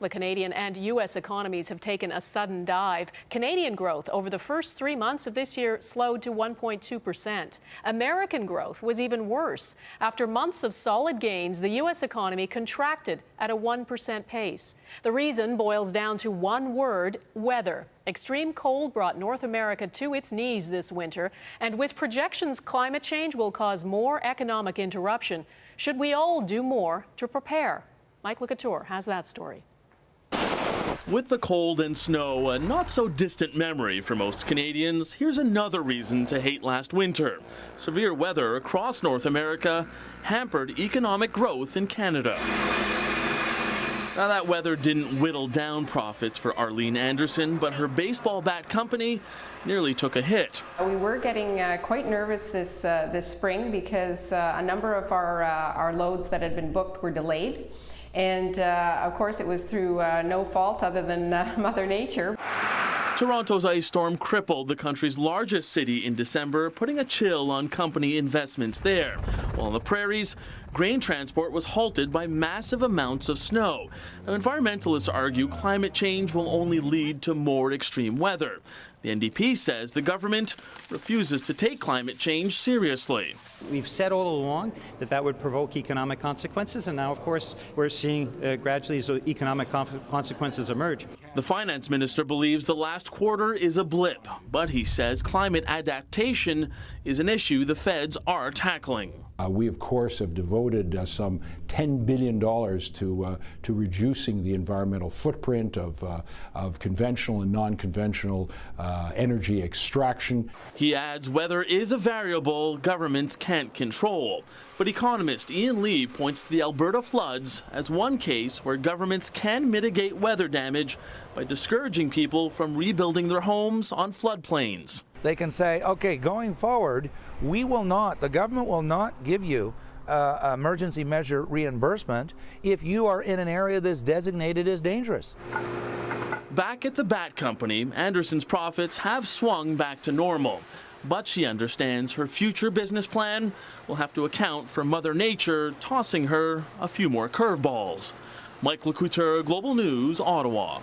The Canadian and U.S. economies have taken a sudden dive. Canadian growth over the first 3 months of this year slowed to 1.2%. American growth was even worse. After months of solid gains, the U.S. economy contracted at a 1% pace. The reason boils down to one word: weather. Extreme cold brought North America to its knees this winter, and with projections climate change will cause more economic interruption. Should we all do more to prepare? Mike LeCouture has that story. With the cold and snow a not-so-distant memory for most Canadians, here's another reason to hate last winter. Severe weather across North America hampered economic growth in Canada. Now, that weather didn't whittle down profits for Arlene Anderson, but her baseball bat company nearly took a hit. We were getting quite nervous this spring because a number of our loads that had been booked were delayed. And of course, it was through no fault other than Mother Nature. Toronto's ice storm crippled the country's largest city in December, putting a chill on company investments there. While on the prairies, grain transport was halted by massive amounts of snow. Now, environmentalists argue climate change will only lead to more extreme weather. The NDP says the government refuses to take climate change seriously. We've said all along that that would provoke economic consequences, and now, of course, we're seeing gradually these economic consequences emerge. The finance minister believes the last quarter is a blip, but he says climate adaptation is an issue the feds are tackling. We, of course, have devoted some $10 billion to reducing the environmental footprint of conventional and non-conventional energy extraction. He adds weather is a variable governments can't control. But economist Ian Lee points to the Alberta floods as one case where governments can mitigate weather damage by discouraging people from rebuilding their homes on floodplains. They can say, okay, going forward, the government will not give you emergency measure reimbursement if you are in an area that's designated as dangerous. Back at the bat company, Anderson's profits have swung back to normal. But she understands her future business plan will have to account for Mother Nature tossing her a few more curveballs. Mike LeCouture, Global News, Ottawa.